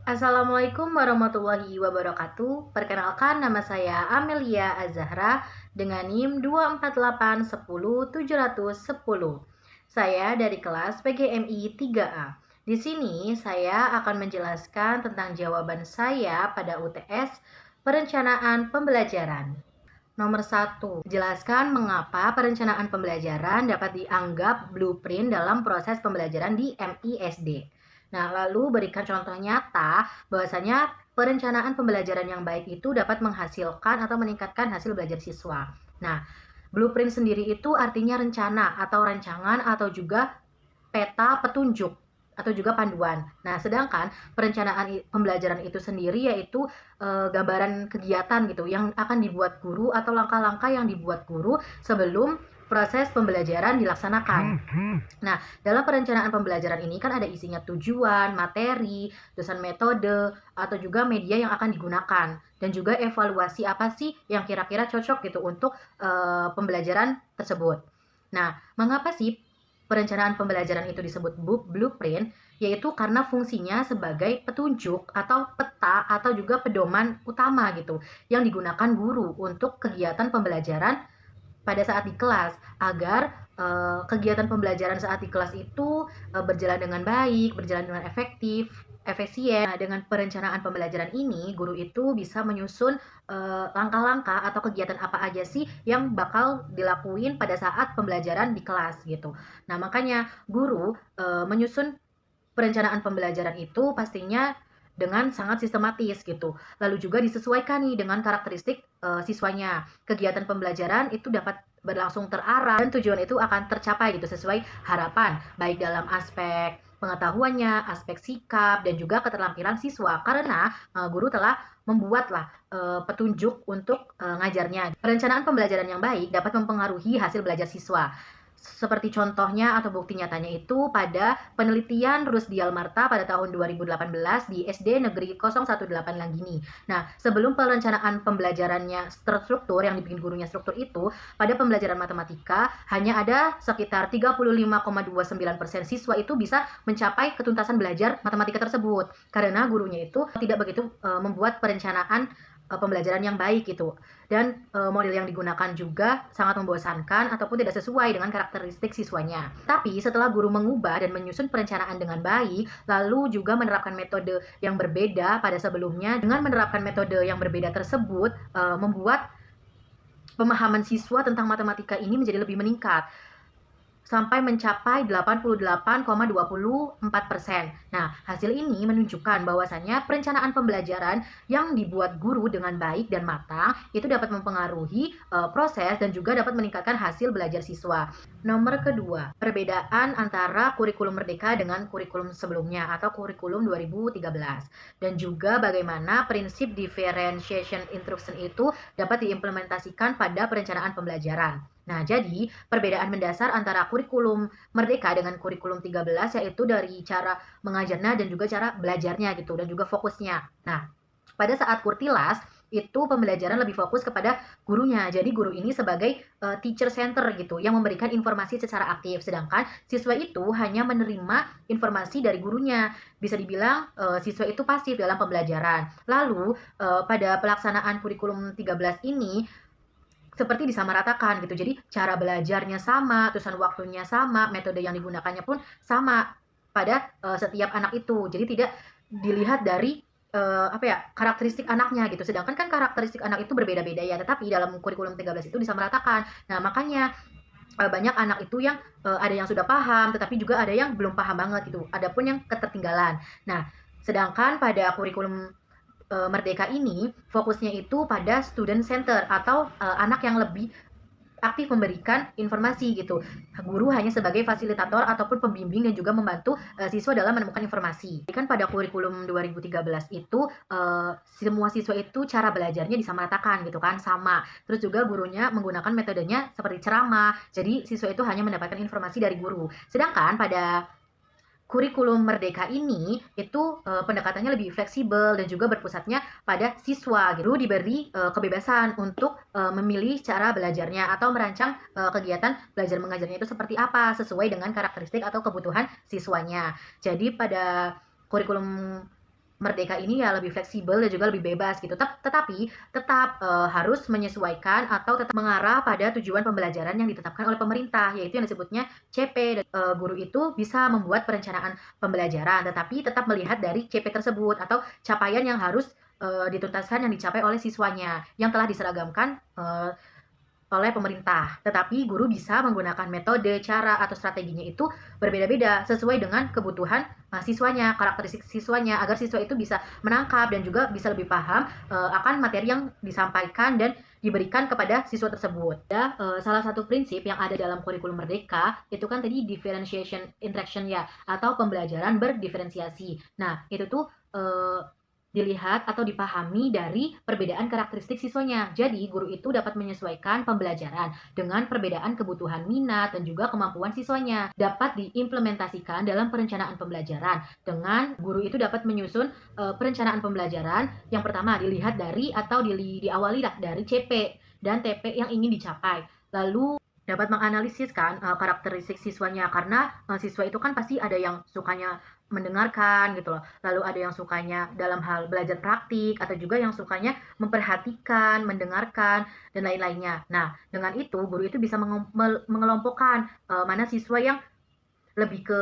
Assalamualaikum warahmatullahi wabarakatuh. Perkenalkan, nama saya Amelia Azahra dengan NIM 248100710. Saya dari kelas PGMI 3A. Di sini saya akan menjelaskan tentang jawaban saya pada UTS perencanaan pembelajaran. Nomor 1. Jelaskan mengapa perencanaan pembelajaran dapat dianggap blueprint dalam proses pembelajaran di MISD. Nah, lalu berikan contoh nyata bahwasanya perencanaan pembelajaran yang baik itu dapat menghasilkan atau meningkatkan hasil belajar siswa. Nah, blueprint sendiri itu artinya rencana atau rancangan atau juga peta petunjuk atau juga panduan. Nah, sedangkan perencanaan pembelajaran itu sendiri yaitu gambaran kegiatan gitu yang akan dibuat guru atau langkah-langkah yang dibuat guru sebelum proses pembelajaran dilaksanakan. Nah, dalam perencanaan pembelajaran ini kan ada isinya tujuan, materi, dosen metode, atau juga media yang akan digunakan. Dan juga evaluasi apa sih yang kira-kira cocok gitu untuk pembelajaran tersebut. Nah, mengapa sih perencanaan pembelajaran itu disebut blueprint? Yaitu karena fungsinya sebagai petunjuk atau peta atau juga pedoman utama gitu yang digunakan guru untuk kegiatan pembelajaran pada saat di kelas agar kegiatan pembelajaran saat di kelas itu berjalan dengan baik, berjalan dengan efektif, efisien. Nah, dengan perencanaan pembelajaran ini, guru itu bisa menyusun langkah-langkah atau kegiatan apa aja sih yang bakal dilakuin pada saat pembelajaran di kelas gitu. Nah, makanya guru menyusun perencanaan pembelajaran itu pastinya dengan sangat sistematis gitu. Lalu juga disesuaikan nih dengan karakteristik siswanya. Kegiatan pembelajaran itu dapat berlangsung terarah dan tujuan itu akan tercapai gitu sesuai harapan, baik dalam aspek pengetahuannya, aspek sikap dan juga keterampilan siswa. Karena guru telah membuatlah petunjuk untuk ngajarnya. Perencanaan pembelajaran yang baik dapat mempengaruhi hasil belajar siswa. Seperti contohnya atau bukti nyatanya itu pada penelitian Rusdial Marta pada tahun 2018 di SD Negeri 018 Langgini. Nah, sebelum perencanaan pembelajarannya terstruktur yang dibikin gurunya struktur itu, pada pembelajaran matematika hanya ada sekitar 35,29% siswa itu bisa mencapai ketuntasan belajar matematika tersebut karena gurunya itu tidak begitu membuat perencanaan pembelajaran yang baik gitu. Dan model yang digunakan juga sangat membosankan ataupun tidak sesuai dengan karakteristik siswanya. Tapi setelah guru mengubah dan menyusun perencanaan dengan baik, lalu juga menerapkan metode yang berbeda pada sebelumnya, dengan menerapkan metode yang berbeda tersebut membuat pemahaman siswa tentang matematika ini menjadi lebih meningkat sampai mencapai 88,24%. Nah, hasil ini menunjukkan bahwasannya perencanaan pembelajaran yang dibuat guru dengan baik dan matang itu dapat mempengaruhi proses dan juga dapat meningkatkan hasil belajar siswa. Nomor kedua, perbedaan antara kurikulum Merdeka dengan kurikulum sebelumnya atau kurikulum 2013. Dan juga bagaimana prinsip differentiation instruction itu dapat diimplementasikan pada perencanaan pembelajaran. Nah, jadi perbedaan mendasar antara kurikulum Merdeka dengan kurikulum 13 yaitu dari cara mengajarnya dan juga cara belajarnya gitu dan juga fokusnya. Nah, pada saat Kurtilas itu pembelajaran lebih fokus kepada gurunya. Jadi guru ini sebagai teacher center gitu yang memberikan informasi secara aktif. Sedangkan siswa itu hanya menerima informasi dari gurunya. Bisa dibilang siswa itu pasif dalam pembelajaran. Lalu pada pelaksanaan kurikulum 13 ini seperti disamaratakan gitu. Jadi cara belajarnya sama, terusan waktunya sama, metode yang digunakannya pun sama pada setiap anak itu. Jadi tidak dilihat dari karakteristik anaknya gitu. Sedangkan kan karakteristik anak itu berbeda-beda ya, tetapi dalam kurikulum 13 itu disamaratakan. Nah, makanya banyak anak itu yang ada yang sudah paham, tetapi juga ada yang belum paham banget gitu. Ada pun yang ketertinggalan. Nah, sedangkan pada kurikulum Merdeka ini fokusnya itu pada student center atau anak yang lebih aktif memberikan informasi gitu. Guru hanya sebagai fasilitator ataupun pembimbing dan juga membantu siswa dalam menemukan informasi. Kan pada kurikulum 2013 itu semua siswa itu cara belajarnya disamaratakan gitu kan, sama. Terus juga gurunya menggunakan metodenya seperti ceramah. Jadi siswa itu hanya mendapatkan informasi dari guru. Sedangkan pada kurikulum Merdeka ini itu pendekatannya lebih fleksibel dan juga berpusatnya pada siswa. Guru diberi kebebasan untuk memilih cara belajarnya atau merancang kegiatan belajar mengajarnya itu seperti apa sesuai dengan karakteristik atau kebutuhan siswanya. Jadi pada kurikulum merdeka ini ya lebih fleksibel dan juga lebih bebas gitu. Tetapi tetap harus menyesuaikan atau tetap mengarah pada tujuan pembelajaran yang ditetapkan oleh pemerintah, yaitu yang disebutnya CP. Guru itu bisa membuat perencanaan pembelajaran, tetapi tetap melihat dari CP tersebut atau capaian yang harus dituntaskan yang dicapai oleh siswanya yang telah diseragamkan oleh pemerintah. Tetapi guru bisa menggunakan metode, cara, atau strateginya itu berbeda-beda sesuai dengan kebutuhan siswanya, karakteristik siswanya, agar siswa itu bisa menangkap dan juga bisa lebih paham akan materi yang disampaikan dan diberikan kepada siswa tersebut. Salah satu prinsip yang ada dalam kurikulum Merdeka itu kan tadi differentiation interaction ya, atau pembelajaran berdiferensiasi. Nah, itu tuh dilihat atau dipahami dari perbedaan karakteristik siswanya. Jadi, guru itu dapat menyesuaikan pembelajaran dengan perbedaan kebutuhan minat dan juga kemampuan siswanya. Dapat diimplementasikan dalam perencanaan pembelajaran. Dengan guru itu dapat menyusun perencanaan pembelajaran. Yang pertama, dilihat dari atau diawali dari CP dan TP yang ingin dicapai. Lalu dapat menganalisis kan karakteristik siswanya, karena siswa itu kan pasti ada yang sukanya mendengarkan gitu loh. Lalu ada yang sukanya dalam hal belajar praktik atau juga yang sukanya memperhatikan, mendengarkan dan lain-lainnya. Nah, dengan itu guru itu bisa mengelompokkan mana siswa yang lebih ke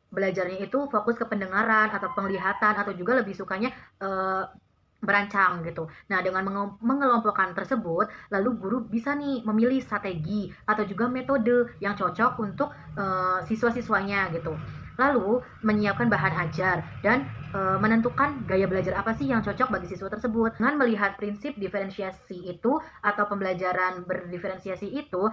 belajarnya itu fokus ke pendengaran atau penglihatan atau juga lebih sukanya berancang gitu. Nah, dengan mengelompokkan tersebut, lalu guru bisa nih memilih strategi atau juga metode yang cocok untuk siswa-siswanya gitu. Lalu menyiapkan bahan ajar dan menentukan gaya belajar apa sih yang cocok bagi siswa tersebut. Dengan melihat prinsip diferensiasi itu atau pembelajaran berdiferensiasi itu,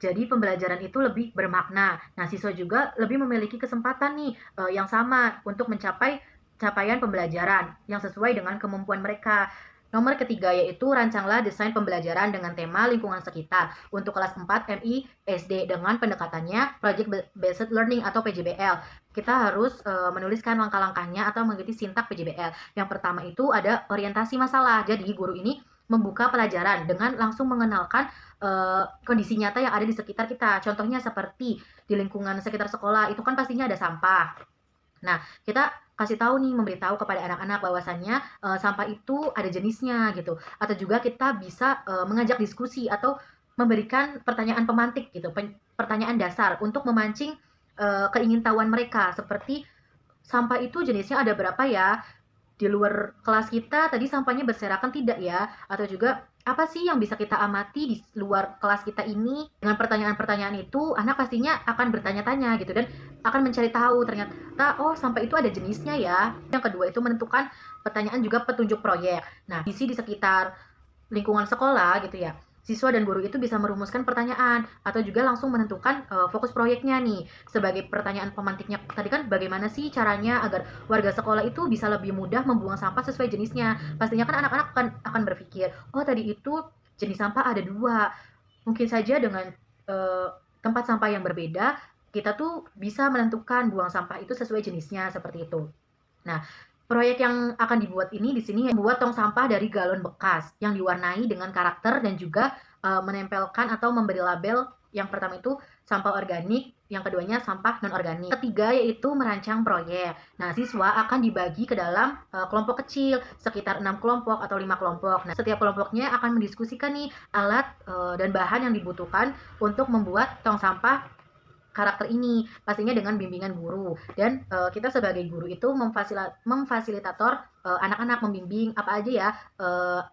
jadi pembelajaran itu lebih bermakna. Nah, siswa juga lebih memiliki kesempatan nih yang sama untuk mencapai capaian pembelajaran yang sesuai dengan kemampuan mereka. Nomor ketiga yaitu rancanglah desain pembelajaran dengan tema lingkungan sekitar untuk kelas 4 MI SD dengan pendekatannya Project Based Learning atau PJBL. Kita harus menuliskan langkah-langkahnya atau mengikuti sintak PJBL. Yang pertama itu ada orientasi masalah. Jadi guru ini membuka pelajaran dengan langsung mengenalkan kondisi nyata yang ada di sekitar kita. Contohnya seperti di lingkungan sekitar sekolah itu kan pastinya ada sampah. Nah, kita kasih tahu nih, memberitahu kepada anak-anak bahwasannya sampah itu ada jenisnya gitu. Atau juga kita bisa mengajak diskusi atau memberikan pertanyaan pemantik gitu, pertanyaan dasar untuk memancing keingintahuan mereka seperti sampah itu jenisnya ada berapa ya? Di luar kelas kita tadi sampahnya berserakan tidak ya? Atau juga apa sih yang bisa kita amati di luar kelas kita ini? Dengan pertanyaan-pertanyaan itu, anak pastinya akan bertanya-tanya gitu dan akan mencari tahu ternyata oh sampah itu ada jenisnya ya. Yang kedua itu menentukan pertanyaan juga petunjuk proyek. Nah, isi di sekitar lingkungan sekolah gitu ya. Siswa dan guru itu bisa merumuskan pertanyaan atau juga langsung menentukan fokus proyeknya nih. Sebagai pertanyaan pemantiknya tadi kan bagaimana sih caranya agar warga sekolah itu bisa lebih mudah membuang sampah sesuai jenisnya. Pastinya kan anak-anak akan berpikir, oh tadi itu jenis sampah ada dua. Mungkin saja dengan tempat sampah yang berbeda, kita tuh bisa menentukan buang sampah itu sesuai jenisnya seperti itu. Nah, proyek yang akan dibuat ini di sini membuat tong sampah dari galon bekas yang diwarnai dengan karakter dan juga menempelkan atau memberi label. Yang pertama itu sampah organik, yang keduanya sampah non-organik. Ketiga yaitu merancang proyek. Nah, siswa akan dibagi ke dalam kelompok kecil, sekitar 6 kelompok atau 5 kelompok. Nah, setiap kelompoknya akan mendiskusikan nih alat dan bahan yang dibutuhkan untuk membuat tong sampah karakter ini, pastinya dengan bimbingan guru. Dan kita sebagai guru itu memfasilitator anak-anak, membimbing apa aja ya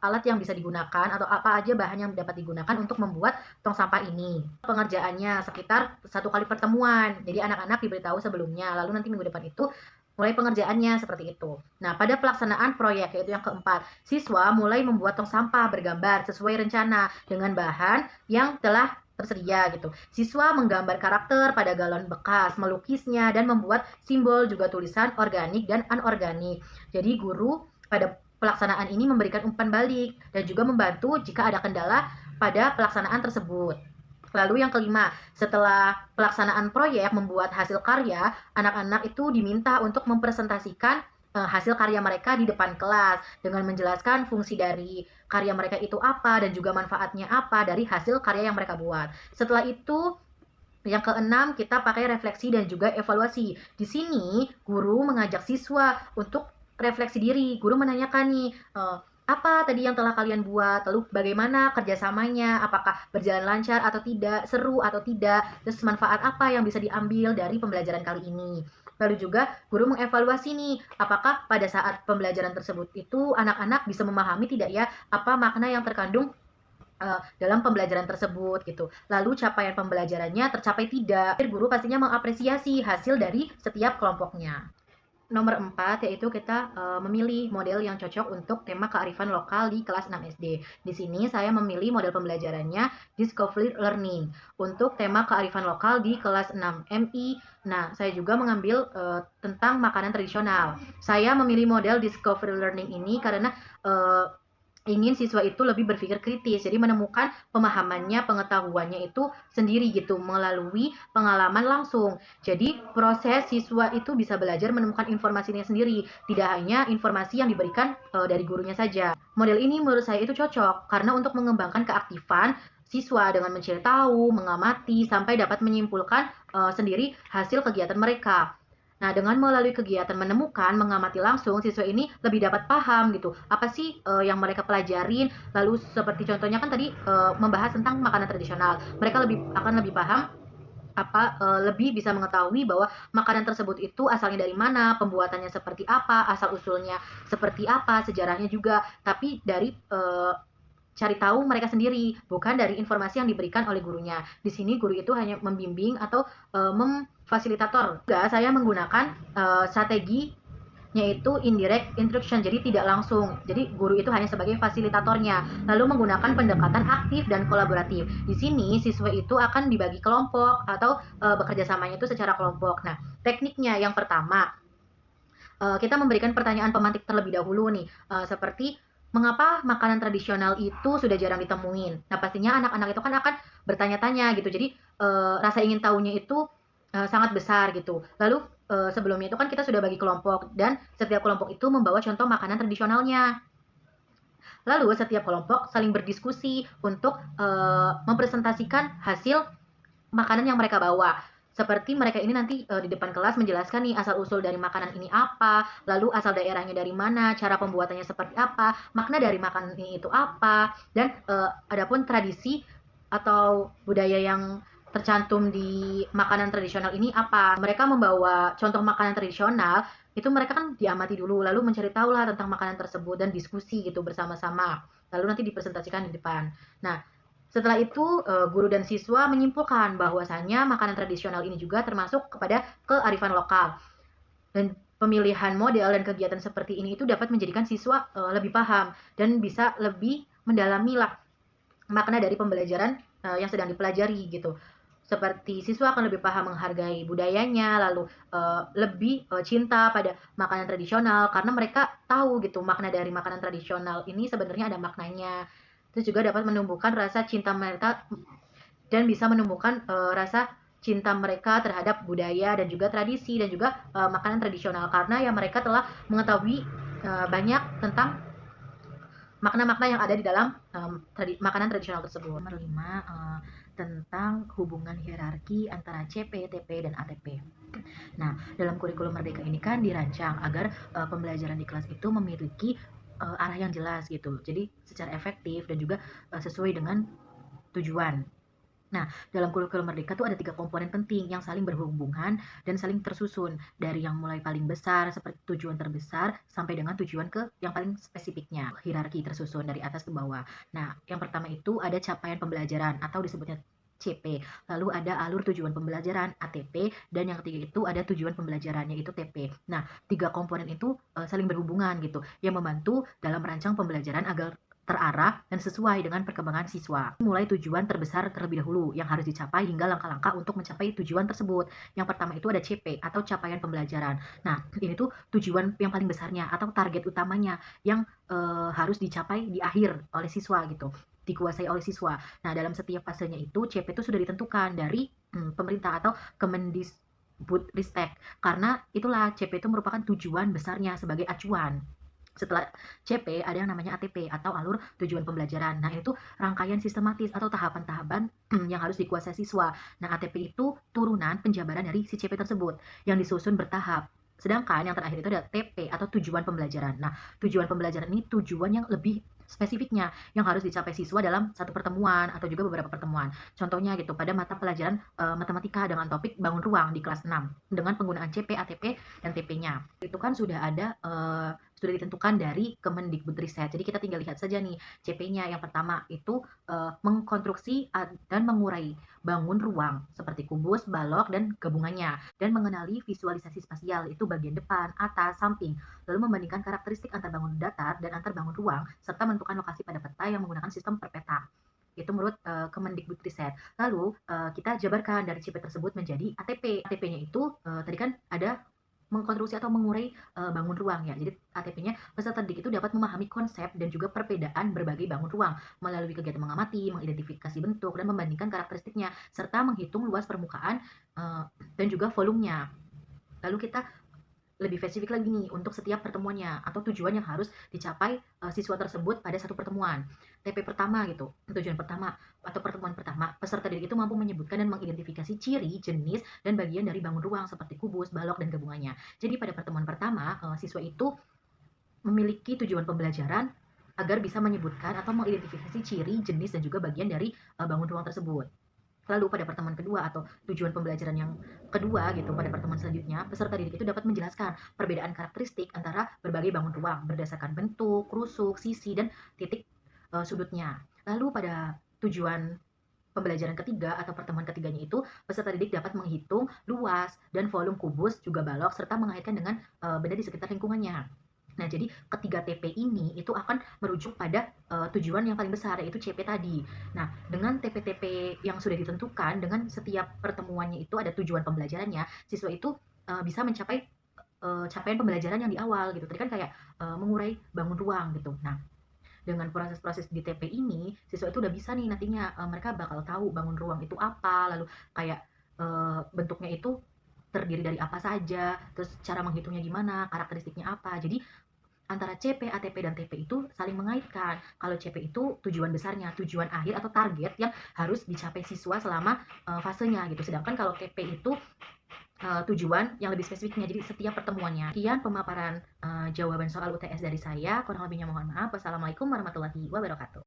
alat yang bisa digunakan atau apa aja bahan yang dapat digunakan untuk membuat tong sampah ini. Pengerjaannya sekitar 1 kali pertemuan, jadi anak-anak diberitahu sebelumnya, lalu nanti minggu depan itu mulai pengerjaannya seperti itu. Nah, pada pelaksanaan proyek yaitu yang keempat, siswa mulai membuat tong sampah bergambar sesuai rencana dengan bahan yang telah tersedia gitu. Siswa menggambar karakter pada galon bekas, melukisnya dan membuat simbol juga tulisan organik dan anorganik. Jadi guru pada pelaksanaan ini memberikan umpan balik dan juga membantu jika ada kendala pada pelaksanaan tersebut. Lalu yang kelima, setelah pelaksanaan proyek membuat hasil karya, anak-anak itu diminta untuk mempresentasikan hasil karya mereka di depan kelas dengan menjelaskan fungsi dari karya mereka itu apa dan juga manfaatnya apa dari hasil karya yang mereka buat. Setelah itu yang keenam, kita pakai refleksi dan juga evaluasi. Di sini, guru mengajak siswa untuk refleksi diri. Guru menanyakan nih, apa tadi yang telah kalian buat, lalu bagaimana kerjasamanya, apakah berjalan lancar atau tidak, seru atau tidak, terus manfaat apa yang bisa diambil dari pembelajaran kali ini. Lalu juga guru mengevaluasi nih, apakah pada saat pembelajaran tersebut itu anak-anak bisa memahami tidak ya, apa makna yang terkandung dalam pembelajaran tersebut gitu. Lalu capaian pembelajarannya tercapai tidak. Guru pastinya mengapresiasi hasil dari setiap kelompoknya. Nomor 4 yaitu kita memilih model yang cocok untuk tema kearifan lokal di kelas 6 SD. Di sini saya memilih model pembelajarannya Discovery Learning untuk tema kearifan lokal di kelas 6 MI. Nah, saya juga mengambil tentang makanan tradisional. Saya memilih model Discovery Learning ini karena ingin siswa itu lebih berpikir kritis, jadi menemukan pemahamannya, pengetahuannya itu sendiri gitu, melalui pengalaman langsung. Jadi proses siswa itu bisa belajar menemukan informasinya sendiri, tidak hanya informasi yang diberikan dari gurunya saja. Model ini menurut saya itu cocok, karena untuk mengembangkan keaktifan siswa dengan mencari tahu, mengamati, sampai dapat menyimpulkan sendiri hasil kegiatan mereka. Nah, dengan melalui kegiatan menemukan, mengamati langsung, siswa ini lebih dapat paham gitu. Apa sih yang mereka pelajarin? Lalu seperti contohnya kan tadi membahas tentang makanan tradisional. Mereka akan lebih paham lebih bisa mengetahui bahwa makanan tersebut itu asalnya dari mana, pembuatannya seperti apa, asal usulnya seperti apa, sejarahnya juga. Tapi dari cari tahu mereka sendiri, bukan dari informasi yang diberikan oleh gurunya. Di sini guru itu hanya membimbing atau memfasilitator. Juga saya menggunakan strategi yaitu indirect instruction, jadi tidak langsung. Jadi guru itu hanya sebagai fasilitatornya, lalu menggunakan pendekatan aktif dan kolaboratif. Di sini siswa itu akan dibagi kelompok atau bekerja samanya itu secara kelompok. Nah, tekniknya yang pertama, kita memberikan pertanyaan pemantik terlebih dahulu nih, seperti mengapa makanan tradisional itu sudah jarang ditemuin. Nah, pastinya anak-anak itu kan akan bertanya-tanya gitu. Jadi rasa ingin tahunya itu sangat besar gitu. Lalu sebelumnya itu kan kita sudah bagi kelompok dan setiap kelompok itu membawa contoh makanan tradisionalnya. Lalu setiap kelompok saling berdiskusi untuk mempresentasikan hasil makanan yang mereka bawa. Seperti mereka ini nanti di depan kelas menjelaskan nih asal-usul dari makanan ini apa, lalu asal daerahnya dari mana, cara pembuatannya seperti apa, makna dari makanan ini itu apa, dan adapun tradisi atau budaya yang tercantum di makanan tradisional ini apa. Mereka membawa contoh makanan tradisional, itu mereka kan diamati dulu, lalu mencari tahu lah tentang makanan tersebut dan diskusi gitu bersama-sama. Lalu nanti dipresentasikan di depan. Nah, setelah itu guru dan siswa menyimpulkan bahwasanya makanan tradisional ini juga termasuk kepada kearifan lokal. Dan pemilihan model dan kegiatan seperti ini itu dapat menjadikan siswa lebih paham dan bisa lebih mendalami lah makna dari pembelajaran yang sedang dipelajari gitu. Seperti siswa akan lebih paham menghargai budayanya, lalu lebih cinta pada makanan tradisional karena mereka tahu gitu makna dari makanan tradisional ini sebenarnya ada maknanya. Terus juga dapat menumbuhkan rasa cinta mereka dan bisa menumbuhkan rasa cinta mereka terhadap budaya dan juga tradisi dan juga makanan tradisional karena ya mereka telah mengetahui banyak tentang makna-makna yang ada di dalam makanan tradisional tersebut. Nomor 5, tentang hubungan hierarki antara CP, TP, dan ATP. Nah, dalam kurikulum Merdeka ini kan dirancang agar pembelajaran di kelas itu memiliki arah yang jelas gitu. Jadi secara efektif dan juga sesuai dengan tujuan. Nah, dalam kurikulum Merdeka tuh ada 3 komponen penting yang saling berhubungan dan saling tersusun. Dari yang mulai paling besar seperti tujuan terbesar sampai dengan tujuan ke yang paling spesifiknya. Hierarki tersusun dari atas ke bawah. Nah, yang pertama itu ada capaian pembelajaran atau disebutnya CP. Lalu ada alur tujuan pembelajaran ATP dan yang ketiga itu ada tujuan pembelajarannya itu TP. Nah, 3 komponen itu saling berhubungan gitu yang membantu dalam merancang pembelajaran agar terarah dan sesuai dengan perkembangan siswa. Mulai tujuan terbesar terlebih dahulu yang harus dicapai hingga langkah-langkah untuk mencapai tujuan tersebut. Yang pertama itu ada CP atau capaian pembelajaran. Nah, ini tuh tujuan yang paling besarnya atau target utamanya yang harus dicapai di akhir oleh siswa gitu, dikuasai oleh siswa. Nah, dalam setiap fasenya itu CP itu sudah ditentukan dari pemerintah atau Kemendikbudristek karena itulah CP itu merupakan tujuan besarnya sebagai acuan. Setelah CP ada yang namanya ATP atau alur tujuan pembelajaran. Nah, itu rangkaian sistematis atau tahapan-tahapan yang harus dikuasai siswa. Nah, ATP itu turunan penjabaran dari si CP tersebut yang disusun bertahap. Sedangkan yang terakhir itu ada TP atau tujuan pembelajaran. Nah, tujuan pembelajaran ini tujuan yang lebih spesifiknya yang harus dicapai siswa dalam satu pertemuan atau juga beberapa pertemuan. Contohnya gitu, pada mata pelajaran matematika dengan topik bangun ruang di kelas 6 dengan penggunaan CP, ATP, dan TP-nya. Itu kan sudah ada sudah ditentukan dari Kemendikbudristek. Jadi kita tinggal lihat saja nih CP-nya. Yang pertama itu mengkonstruksi dan mengurai bangun ruang seperti kubus, balok, dan gabungannya, dan mengenali visualisasi spasial itu bagian depan, atas, samping, lalu membandingkan karakteristik antar bangun datar dan antar bangun ruang, serta menentukan lokasi pada peta yang menggunakan sistem per peta. Itu menurut Kemendikbudristek. Lalu kita jabarkan dari CP tersebut menjadi ATP. ATP-nya itu tadi kan ada mengkonstruksi atau mengurai bangun ruang ya. Jadi ATP-nya peserta didik itu dapat memahami konsep dan juga perbedaan berbagai bangun ruang melalui kegiatan mengamati, mengidentifikasi bentuk dan membandingkan karakteristiknya serta menghitung luas permukaan dan juga volumenya. Lalu kita lebih spesifik lagi nih untuk setiap pertemuannya atau tujuan yang harus dicapai siswa tersebut pada satu pertemuan. TP pertama gitu, tujuan pertama atau pertemuan pertama, peserta didik itu mampu menyebutkan dan mengidentifikasi ciri, jenis, dan bagian dari bangun ruang seperti kubus, balok, dan gabungannya. Jadi pada pertemuan pertama, siswa itu memiliki tujuan pembelajaran agar bisa menyebutkan atau mengidentifikasi ciri, jenis, dan juga bagian dari bangun ruang tersebut. Lalu pada pertemuan kedua atau tujuan pembelajaran yang kedua gitu, pada pertemuan selanjutnya, peserta didik itu dapat menjelaskan perbedaan karakteristik antara berbagai bangun ruang berdasarkan bentuk, rusuk, sisi, dan titik sudutnya. Lalu pada tujuan pembelajaran ketiga atau pertemuan ketiganya itu, peserta didik dapat menghitung luas dan volume kubus juga balok serta mengaitkan dengan benda di sekitar lingkungannya. Nah, jadi ketiga TP ini itu akan merujuk pada tujuan yang paling besar yaitu CP tadi. Nah, dengan TP-TP yang sudah ditentukan dengan setiap pertemuannya itu ada tujuan pembelajarannya, siswa itu bisa mencapai capaian pembelajaran yang di awal gitu. Tadi kan kayak mengurai bangun ruang gitu. Nah, dengan proses-proses di TP ini, siswa itu udah bisa nih nantinya mereka bakal tahu bangun ruang itu apa, lalu kayak bentuknya itu terdiri dari apa saja, terus cara menghitungnya gimana, karakteristiknya apa. Jadi antara CP, ATP, dan TP itu saling mengaitkan. Kalau CP itu tujuan besarnya, tujuan akhir atau target yang harus dicapai siswa selama fasenya gitu. Sedangkan kalau TP itu tujuan yang lebih spesifiknya, jadi setiap pertemuannya. Sekian pemaparan jawaban soal UTS dari saya, kurang lebihnya mohon maaf. Wassalamualaikum warahmatullahi wabarakatuh.